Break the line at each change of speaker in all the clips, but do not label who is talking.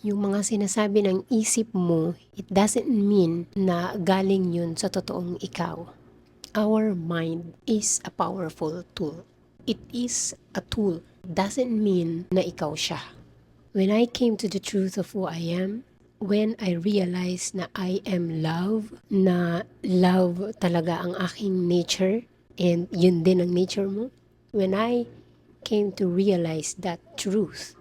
Yung mga sinasabi ng isip mo, it doesn't mean na galing yun sa totoong ikaw. Our mind is a powerful tool. It is a tool. Doesn't mean na ikaw siya. When I came to the truth of who I am, when I realized na I am love, na love talaga ang aking nature, and yun din ang nature mo, when I came to realize that truth,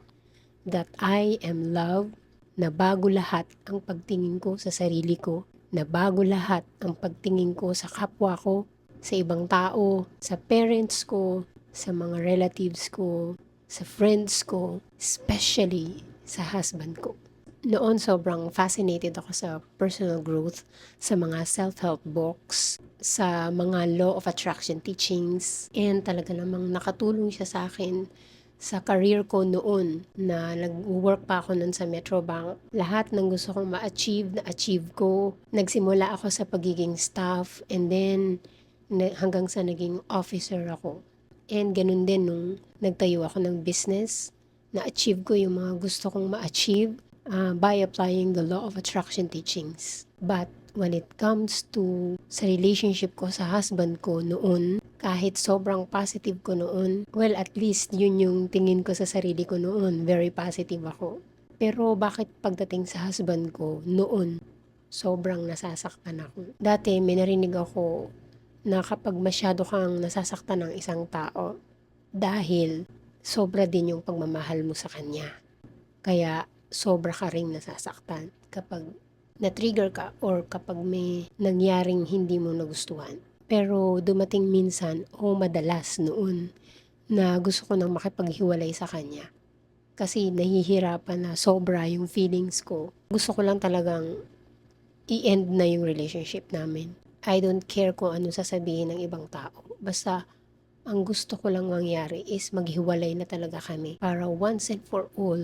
that I am love, na bago lahat ang pagtingin ko sa sarili ko, na bago lahat ang pagtingin ko sa kapwa ko, sa ibang tao, sa parents ko, sa mga relatives ko, sa friends ko, especially sa husband ko. Noon sobrang fascinated ako sa personal growth, sa mga self-help books, sa mga law of attraction teachings, and talaga namang nakatulong siya sa akin sa career ko noon na nag-work pa ako noon sa Metrobank. Lahat ng gusto kong ma-achieve, na-achieve ko. Nagsimula ako sa pagiging staff and then hanggang sa naging officer ako. And ganun din nung nagtayo ako ng business, na-achieve ko yung mga gusto kong ma-achieve by applying the law of attraction teachings. But when it comes to sa relationship ko sa husband ko noon, kahit sobrang positive ko noon, well, at least yun yung tingin ko sa sarili ko noon, very positive ako. Pero bakit pagdating sa husband ko noon, sobrang nasasaktan ako. Dati may narinig ako na kapag masyado kang nasasaktan ng isang tao, dahil sobra din yung pagmamahal mo sa kanya. Kaya sobra ka ring nasasaktan kapag na-trigger ka or kapag may nangyaring hindi mo nagustuhan. Pero dumating minsan o madalas noon na gusto ko nang makipaghiwalay sa kanya. Kasi nahihirapan na sobra yung feelings ko. Gusto ko lang talagang i-end na yung relationship namin. I don't care kung ano sasabihin ng ibang tao. Basta ang gusto ko lang mangyari is maghiwalay na talaga kami para once and for all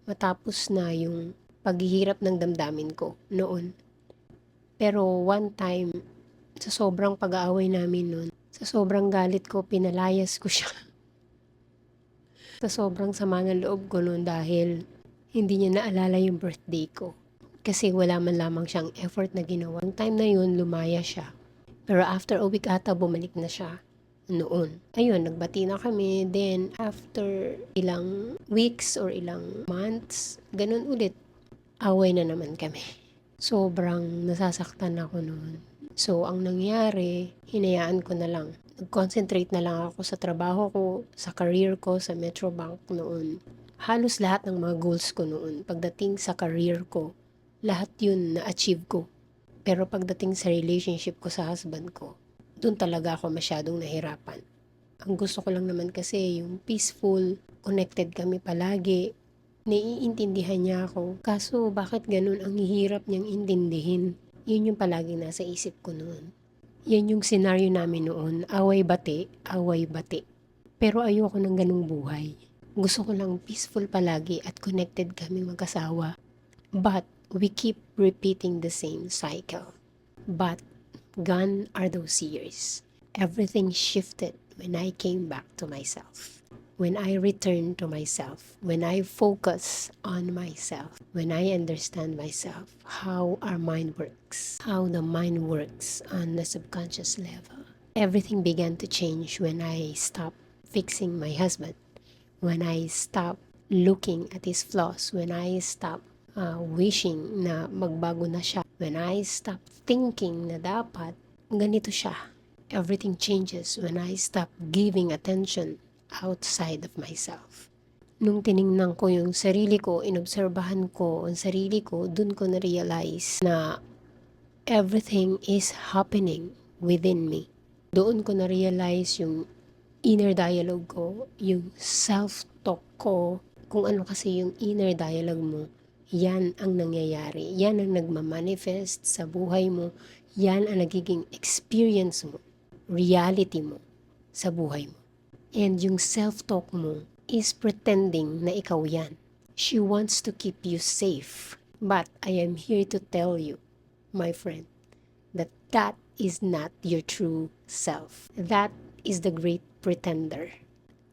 matapos na yung paghihirap ng damdamin ko noon. Pero one time, sa sobrang pag-aaway namin noon, sa sobrang galit ko, pinalayas ko siya. Sa sobrang sama ng loob ko noon dahil hindi niya naalala yung birthday ko. Kasi wala man lamang siyang effort na ginawa. Yung time na yun, lumaya siya. Pero after a week ata, bumalik na siya noon. Ayun, nagbati na kami. Then, after ilang weeks or ilang months, ganun ulit, away na naman kami. Sobrang nasasaktan ako noon. So, ang nangyari, hinayaan ko na lang. Nag-concentrate na lang ako sa trabaho ko, sa career ko, sa Metrobank noon. Halos lahat ng mga goals ko noon, pagdating sa career ko, lahat yun na-achieve ko. Pero pagdating sa relationship ko sa husband ko, doon talaga ako masyadong nahirapan. Ang gusto ko lang naman kasi yung peaceful, connected kami palagi, naiintindihan niya ako. Kaso bakit ganun ang hirap niyang intindihin? Yun yung palaging nasa isip ko noon. Yan yung senaryo namin noon, away bati, away bati. Pero ayoko ng ganung buhay. Gusto ko lang peaceful palagi at connected kami mag-asawa. But we keep repeating the same cycle. But gone are those years. Everything shifted when I came back to myself. When I return to myself, when I focus on myself, when I understand myself, how our mind works, how the mind works on the subconscious level. Everything began to change when I stopped fixing my husband, when I stopped looking at his flaws, when I stopped wishing na magbago na siya, when I stopped thinking na dapat ganito siya. Everything changes when I stop giving attention outside of myself. Nung tiningnan ko yung sarili ko, inobserbahan ko ang sarili ko, dun ko na-realize na everything is happening within me. Doon ko na-realize yung inner dialogue ko, yung self-talk ko, kung ano kasi yung inner dialogue mo, yan ang nangyayari. Yan ang nagmamanifest sa buhay mo. Yan ang nagiging experience mo, reality mo sa buhay mo. And yung self-talk mo is pretending na ikaw yan. She wants to keep you safe. But I am here to tell you, my friend, that that is not your true self. That is the great pretender.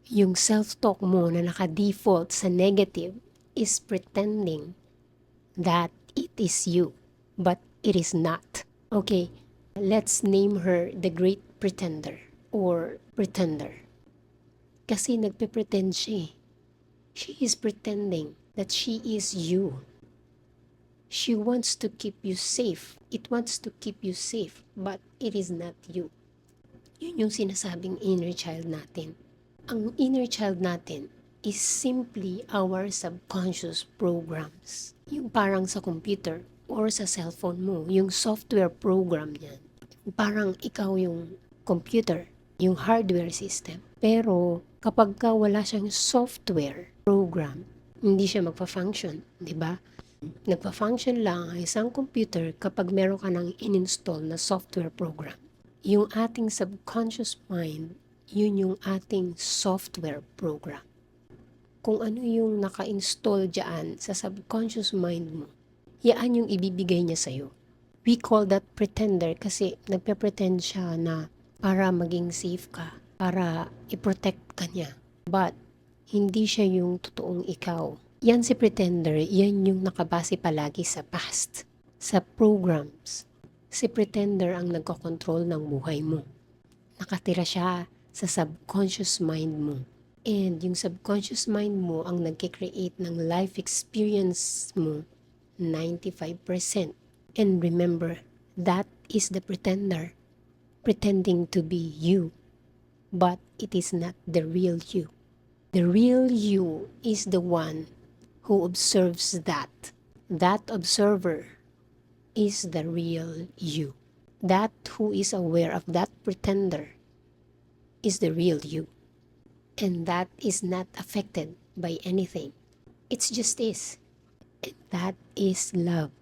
Yung self-talk mo na naka-default sa negative is pretending that it is you, but it is not. Okay, let's name her the great pretender or pretender. Kasi nagpe-pretend siya. She is pretending that she is you. She wants to keep you safe. It wants to keep you safe, but it is not you. Yun yung sinasabing inner child natin. Ang inner child natin is simply our subconscious programs. Yung parang sa computer or sa cellphone mo, yung software program niyan. Parang ikaw yung computer, yung hardware system. Pero kapag ka wala siyang software program, hindi siya magpa-function, di ba? Nagpa-function lang ang isang computer kapag meron ka ng in-install na software program. Yung ating subconscious mind, yun yung ating software program. Kung ano yung naka-install dyan sa subconscious mind mo, yaan yung ibibigay niya sa'yo. We call that pretender kasi nagpe-pretend siya na para maging safe ka, para i-protect ka niya. But, hindi siya yung totoong ikaw. Yan si pretender, yan yung nakabase palagi sa past, sa programs. Si pretender ang nagkokontrol ng buhay mo. Nakatira siya sa subconscious mind mo. And yung subconscious mind mo ang nagkikreate ng life experience mo 95%. And remember, that is the pretender, pretending to be you. But it is not the real you. The real you is the one who observes that. That observer is the real you. That who is aware of that pretender is the real you. And that is not affected by anything. It just is. And that is love.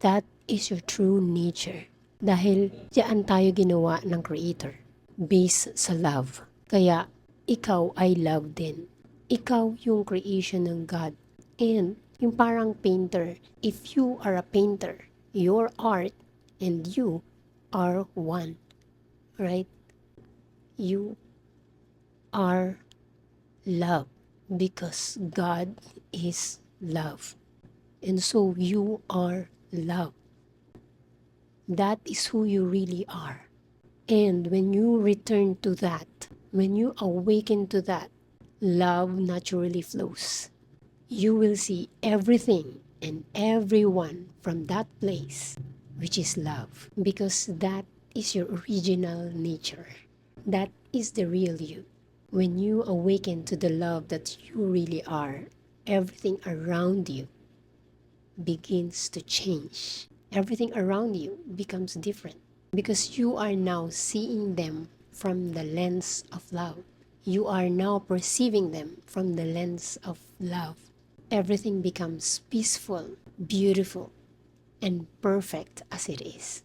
That is your true nature. Dahil diyan tayo ginawa ng Creator. Based sa love. Kaya ikaw ay love din. Ikaw yung creation ng God. And yung parang painter, if you are a painter, your art and you are one. Right? You are love because God is love. And so you are love. That is who you really are. And when you return to that, when you awaken to that, love naturally flows. You will see everything and everyone from that place, which is love, because that is your original nature. That is the real you. When you awaken to the love that you really are, everything around you begins to change. Everything around you becomes different because you are now seeing them from the lens of love. You are now perceiving them from the lens of love. Everything becomes peaceful, beautiful, and perfect as it is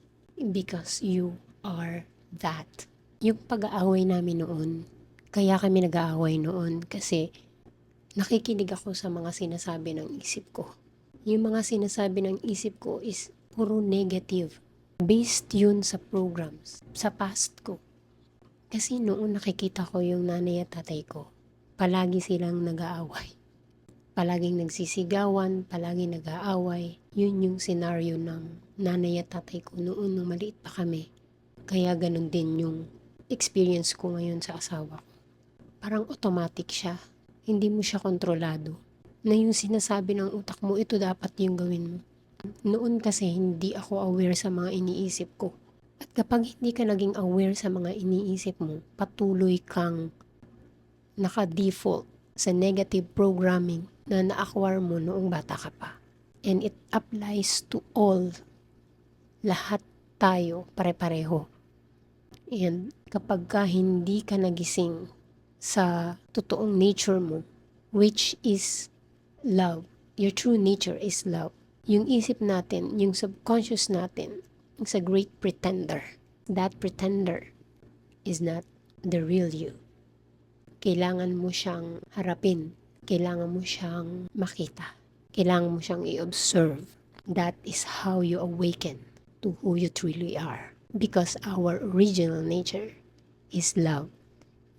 because you are that. Yung pag-aaway namin noon, kaya kami nag-aaway noon kasi nakikinig ako sa mga sinasabi ng isip ko. Yung mga sinasabi ng isip ko is puro negative. Based yun sa programs, sa past ko. Kasi noon nakikita ko yung nanay at tatay ko, palagi silang nag-aaway. Palaging nagsisigawan, palaging nag-aaway. Yun yung senaryo ng nanay at tatay ko noon nung maliit pa kami. Kaya ganun din yung experience ko ngayon sa asawa ko. Parang automatic siya. Hindi mo siya kontrolado. Na yung sinasabi ng utak mo, ito dapat yung gawin mo. Noon kasi hindi ako aware sa mga iniisip ko. At kapag hindi ka naging aware sa mga iniisip mo, patuloy kang naka-default sa negative programming na na-acquire mo noong bata ka pa. And it applies to all. Lahat tayo pare-pareho. And kapag ka hindi ka nagising sa totoong nature mo, which is love, your true nature is love. Yung isip natin, yung subconscious natin, is a great pretender. That pretender is not the real you. Kailangan mo siyang harapin. Kailangan mo siyang makita. Kailangan mo siyang i-observe. That is how you awaken to who you truly are. Because our original nature is love.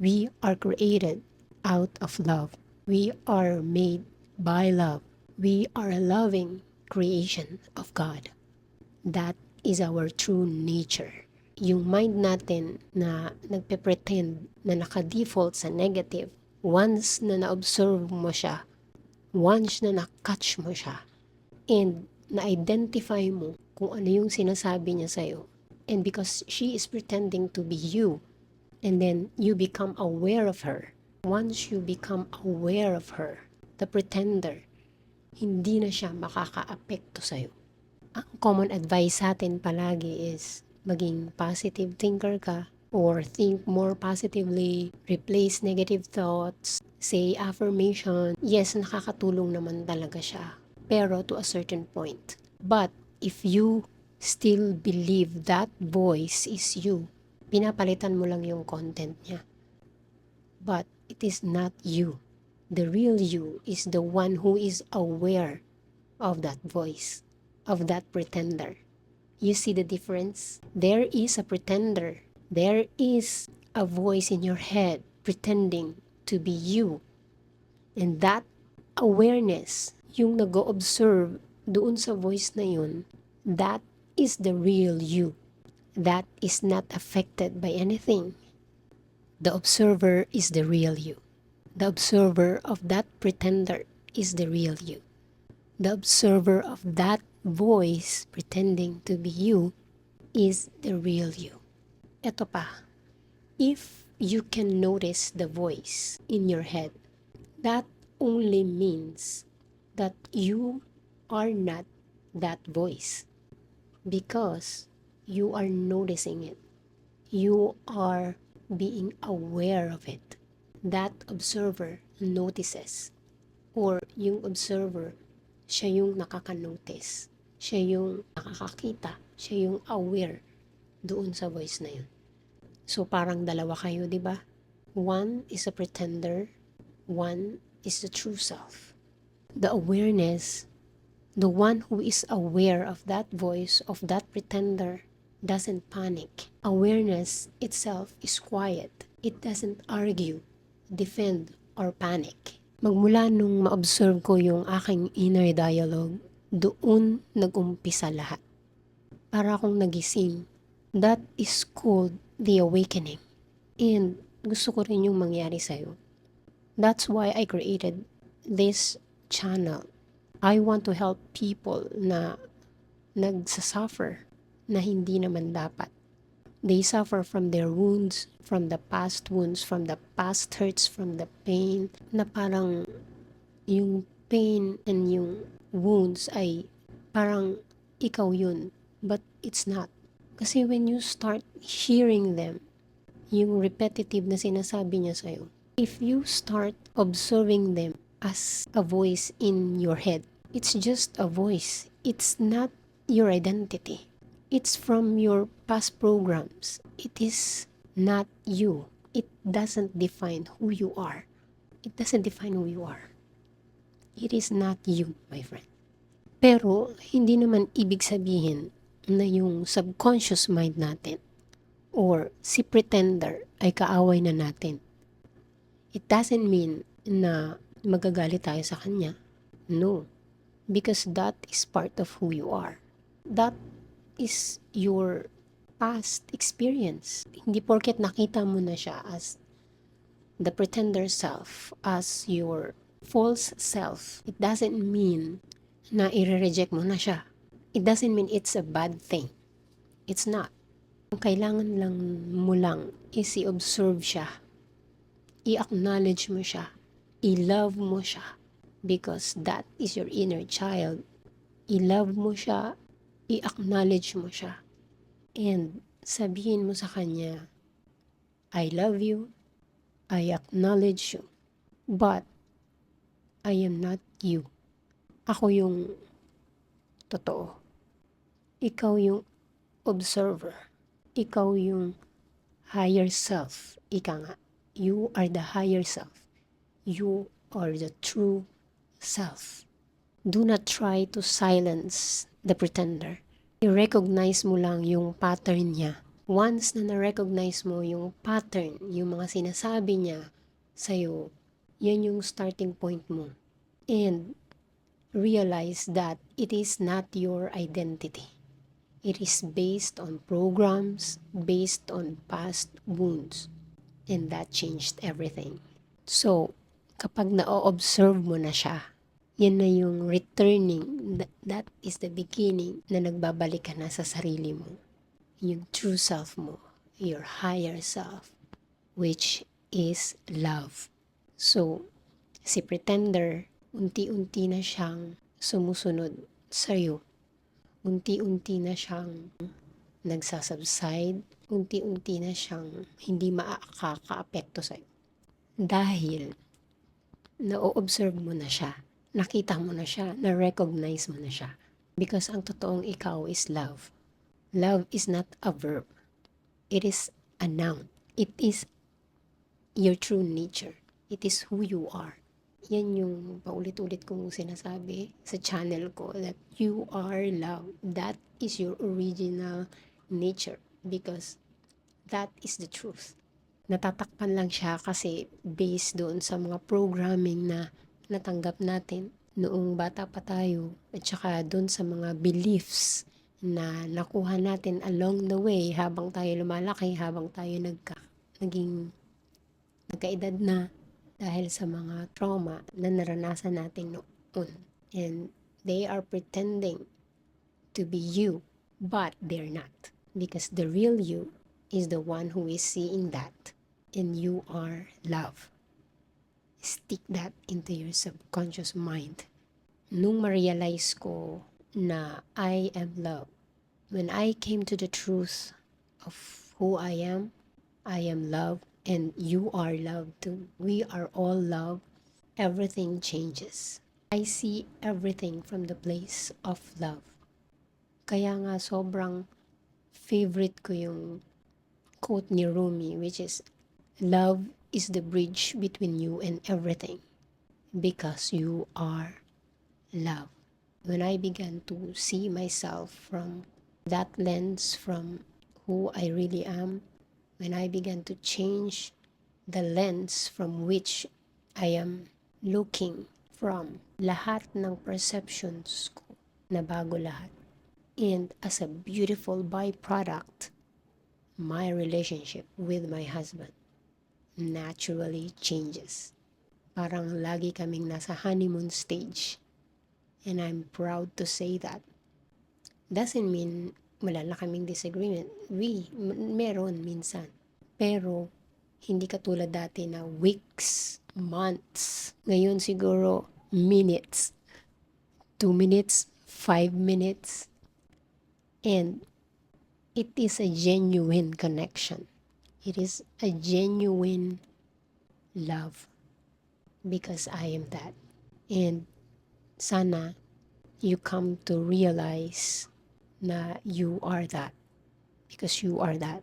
We are created out of love. We are made by love. We are a loving creation of God. That is our true nature. Yung mind natin na nagpe-pretend na naka-default sa negative, once na na-observe mo siya, once na na-catch mo siya, and na-identify mo kung ano yung sinasabi niya sa'yo, and because she is pretending to be you, and then you become aware of her. Once you become aware of her, the pretender, hindi na siya makaka-apekto sa'yo. Ang common advice sa atin palagi is maging positive thinker ka or think more positively, replace negative thoughts, say affirmation. Yes, nakakatulong naman talaga siya, pero to a certain point. But if you still believe that voice is you, pinapalitan mo lang yung content niya. But it is not you. The real you is the one who is aware of that voice, of that pretender. You see the difference? There is a pretender. There is a voice in your head pretending to be you. And that awareness, yung nag-o-observe doon sa voice na yun, that is the real you. That is not affected by anything. The observer is the real you. The observer of that pretender is the real you. The observer of that voice pretending to be you is the real you. Eto pa, if you can notice the voice in your head, that only means that you are not that voice, because you are noticing it. You are being aware of it. That observer notices, or yung observer, siya yung nakaka-notice, siya yung nakakakita, siya yung aware doon sa voice na yun. So parang dalawa kayo, di ba? One is a pretender, one is the true self. The awareness, the one who is aware of that voice, of that pretender, doesn't panic. Awareness itself is quiet. It doesn't argue, defend, or panic. Magmula nung ma-observe ko yung aking inner dialogue, doon nag-umpisa lahat. Para akong nagising. That is called the awakening. And gusto ko rin yung mangyari sa'yo. That's why I created this channel. I want to help people na nagsasuffer na hindi naman dapat. They suffer from their wounds, from the past wounds, from the past hurts, from the pain, na parang yung pain and yung wounds ay parang ikaw yun, but it's not. Kasi when you start hearing them, yung repetitive na sinasabi niya sa'yo, if you start observing them as a voice in your head, it's just a voice. It's not your identity. It's from your past programs. It is not you. It doesn't define who you are. It doesn't define who you are. It is not you, my friend. Pero, hindi naman ibig sabihin na yung subconscious mind natin or si pretender ay kaaway na natin. It doesn't mean na magagalit tayo sa kanya. No. Because that is part of who you are. That is your past experience. Hindi porket nakita mo na siya as the pretender self, as your false self, it doesn't mean na i-reject mo na siya. It doesn't mean it's a bad thing. It's not. Ang kailangan lang mo lang is i-observe siya, i-acknowledge mo siya, i-love mo siya, because that is your inner child. I-love mo siya, i-acknowledge mo siya, and sabihin mo sa kanya, I love you, I acknowledge you, but I am not you. Ako yung totoo. Ikaw yung observer. Ikaw yung higher self. Ika nga, you are the higher self. You are the true self. Do not try to silence the pretender. I-recognize mo lang yung pattern niya. Once na na-recognize mo yung pattern, yung mga sinasabi niya sa'yo, yan yung starting point mo. And realize that it is not your identity. It is based on programs, based on past wounds. And that changed everything. So, kapag na-observe mo na siya, yan na yung returning. That is the beginning na nagbabalik ka na sa sarili mo. Yung true self mo, your higher self, which is love. So, si pretender, unti-unti na siyang sumusunod sa'yo. Unti-unti na siyang nagsasubside. Unti-unti na siyang hindi makaka-apekto sa'yo. Dahil, na-observe mo na siya. Nakita mo na siya. Na-recognize mo na siya. Because ang totoong ikaw is love. Love is not a verb. It is a noun. It is your true nature. It is who you are. Yan yung paulit-ulit kong sinasabi sa channel ko, that you are love. That is your original nature because that is the truth. Natatakpan lang siya kasi based doon sa mga programming na natanggap natin noong bata pa tayo at saka doon sa mga beliefs na nakuha natin along the way habang tayo lumalaki, habang tayo naging nagkaedad na dahil sa mga trauma na naranasan natin noon. And they are pretending to be you, but they're not. Because the real you is the one who is seeing that. And you are love. Stick that into your subconscious mind. Nung ma-realize ko na I am love, when I came to the truth of who I am love, and you are love too. We are all love. Everything changes. I see everything from the place of love. Kaya nga sobrang favorite ko yung quote ni Rumi, which is, love is the bridge between you and everything because you are love. When I began to see myself from that lens, from who I really am, when I began to change the lens from which I am looking from, lahat ng perceptions ko na bago lahat. And as a beautiful byproduct, my relationship with my husband naturally changes. Parang lagi kaming nasa honeymoon stage. And I'm proud to say that. Doesn't mean wala na kaming disagreement. Meron minsan. Pero, hindi katulad dati na weeks, months. Ngayon siguro, minutes. 2 minutes, 5 minutes. And, it is a genuine connection. It is a genuine love. Because I am that. And, sana, you come to realize na you are that. Because you are that.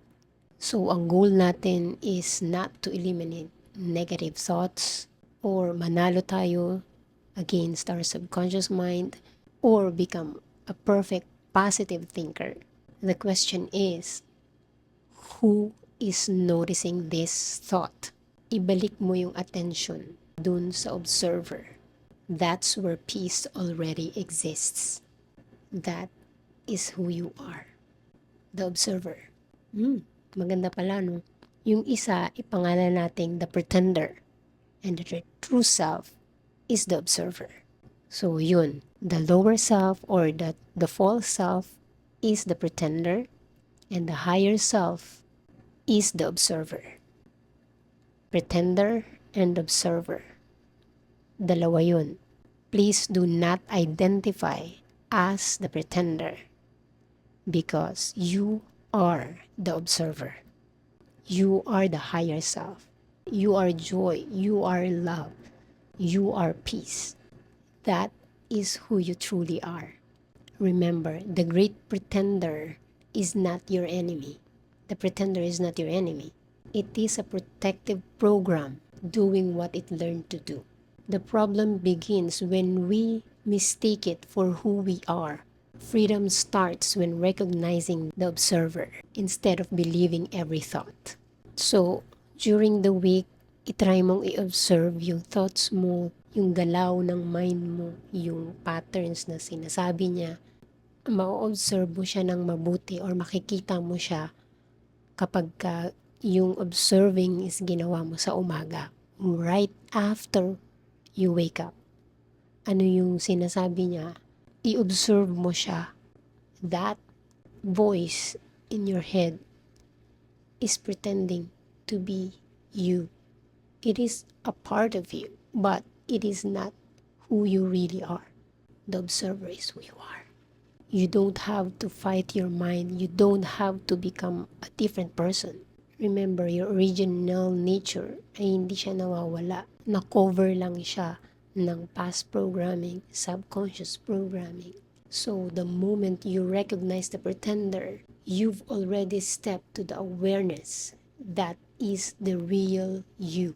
So, ang goal natin is not to eliminate negative thoughts or manalo tayo against our subconscious mind or become a perfect positive thinker. The question is, who is noticing this thought? Ibalik mo yung attention dun sa observer. That's where peace already exists. That is who you are. The observer. Maganda pala, no? Yung isa, ipangalan nating the pretender. And the true self is the observer. So, yun. The lower self or the false self is the pretender. And the higher self is the observer. Pretender and observer. Dalawa yun. Please do not identify as the pretender. Because you are the observer. You are the higher self. You are joy. You are love. You are peace. That is who you truly are. Remember, the great pretender is not your enemy. The pretender is not your enemy. It is a protective program doing what it learned to do. The problem begins when we mistake it for who we are. Freedom starts when recognizing the observer instead of believing every thought. So, during the week, itry mong i-observe yung thoughts mo, yung galaw ng mind mo, yung patterns na sinasabi niya, ma-observe mo siya ng mabuti or makikita mo siya kapag yung observing is ginawa mo sa umaga, right after you wake up. Ano yung sinasabi niya? I-observe mo siya. That voice in your head is pretending to be you. It is a part of you, but it is not who you really are. The observer is who you are. You don't have to fight your mind. You don't have to become a different person. Remember, your original nature ay hindi siya nawawala. Na-cover lang siya ng past programming, subconscious programming. So, the moment you recognize the pretender, you've already stepped to the awareness that is the real you.